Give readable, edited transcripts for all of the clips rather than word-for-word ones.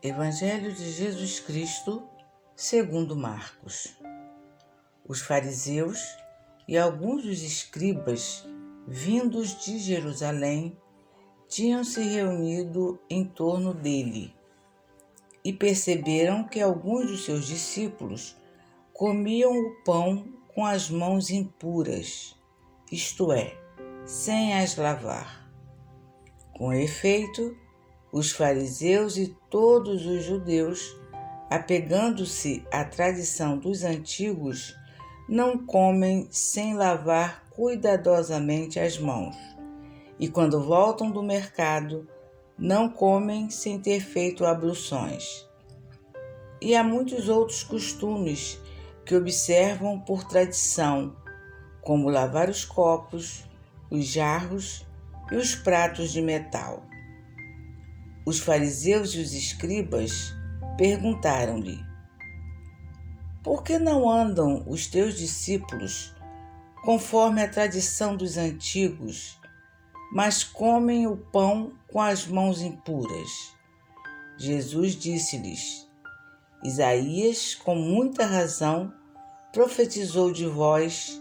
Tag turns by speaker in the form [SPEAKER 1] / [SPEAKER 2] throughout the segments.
[SPEAKER 1] Evangelho de Jesus Cristo, segundo Marcos. Os fariseus e alguns dos escribas, vindos de Jerusalém, tinham se reunido em torno dele e perceberam que alguns dos seus discípulos comiam o pão com as mãos impuras, isto é, sem as lavar. Com efeito, os fariseus e todos os judeus, apegando-se à tradição dos antigos, não comem sem lavar cuidadosamente as mãos, e quando voltam do mercado, não comem sem ter feito abluções. E há muitos outros costumes que observam por tradição, como lavar os copos, os jarros e os pratos de metal. Os fariseus e os escribas perguntaram-lhe: por que não andam os teus discípulos conforme a tradição dos antigos, mas comem o pão com as mãos impuras? Jesus disse-lhes: Isaías, com muita razão, profetizou de vós,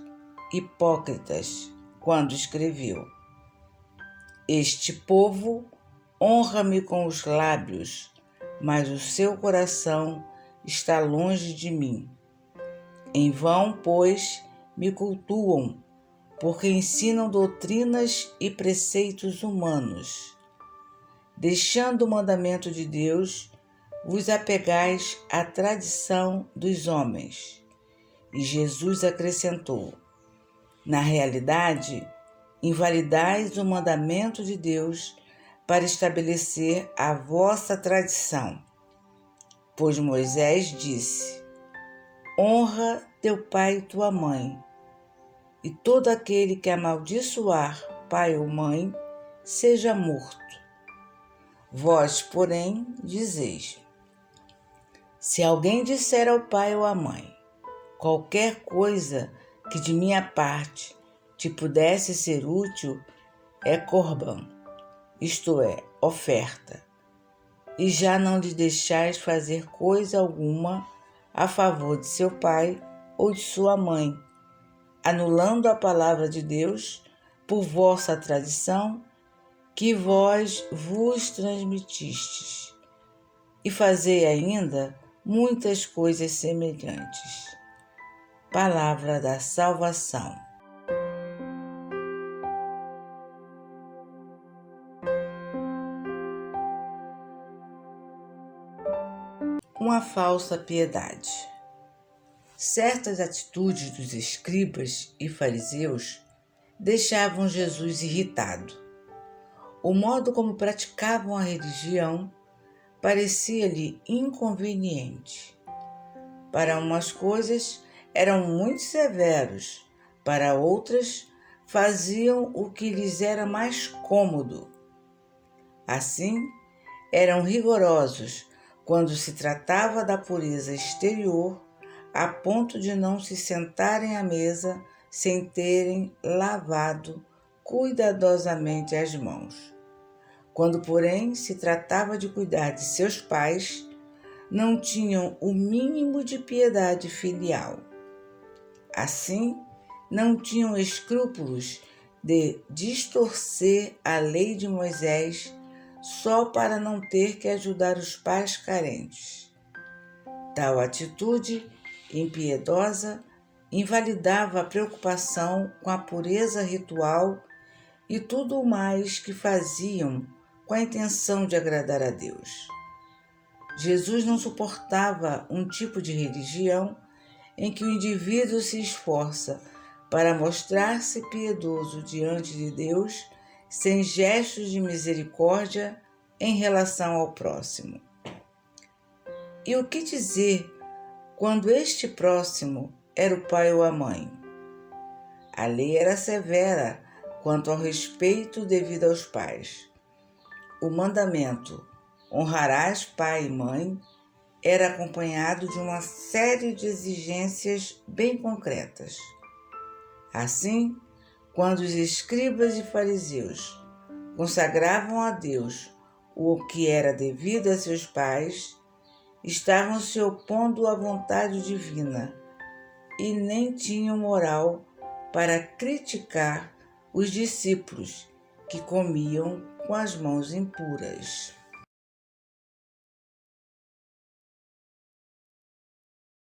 [SPEAKER 1] hipócritas, quando escreveu: Este povo honra-me com os lábios, mas o seu coração está longe de mim. Em vão, pois, me cultuam, porque ensinam doutrinas e preceitos humanos. Deixando o mandamento de Deus, vos apegais à tradição dos homens. E Jesus acrescentou: na realidade, invalidais o mandamento de Deus para estabelecer a vossa tradição. Pois Moisés disse: honra teu pai e tua mãe, e todo aquele que amaldiçoar pai ou mãe seja morto. Vós, porém, dizeis: se alguém disser ao pai ou à mãe, qualquer coisa que de minha parte te pudesse ser útil, é corbã, isto é, oferta, e já não lhe deixais fazer coisa alguma a favor de seu pai ou de sua mãe, anulando a palavra de Deus por vossa tradição que vós vos transmitistes, e fazei ainda muitas coisas semelhantes. Palavra da salvação. Uma falsa piedade. Certas atitudes dos escribas e fariseus deixavam Jesus irritado. O modo como praticavam a religião parecia-lhe inconveniente. Para umas coisas eram muito severos, para outras faziam o que lhes era mais cômodo. Assim, eram rigorosos quando se tratava da pureza exterior, a ponto de não se sentarem à mesa sem terem lavado cuidadosamente as mãos. Quando, porém, se tratava de cuidar de seus pais, não tinham o mínimo de piedade filial. Assim, não tinham escrúpulos de distorcer a lei de Moisés só para não ter que ajudar os pais carentes. Tal atitude impiedosa invalidava a preocupação com a pureza ritual e tudo o mais que faziam com a intenção de agradar a Deus. Jesus não suportava um tipo de religião em que o indivíduo se esforça para mostrar-se piedoso diante de Deus sem gestos de misericórdia em relação ao próximo. E o que dizer quando este próximo era o pai ou a mãe? A lei era severa quanto ao respeito devido aos pais. O mandamento honrarás pai e mãe era acompanhado de uma série de exigências bem concretas. Assim, quando os escribas e fariseus consagravam a Deus o que era devido a seus pais, estavam se opondo à vontade divina e nem tinham moral para criticar os discípulos que comiam com as mãos impuras.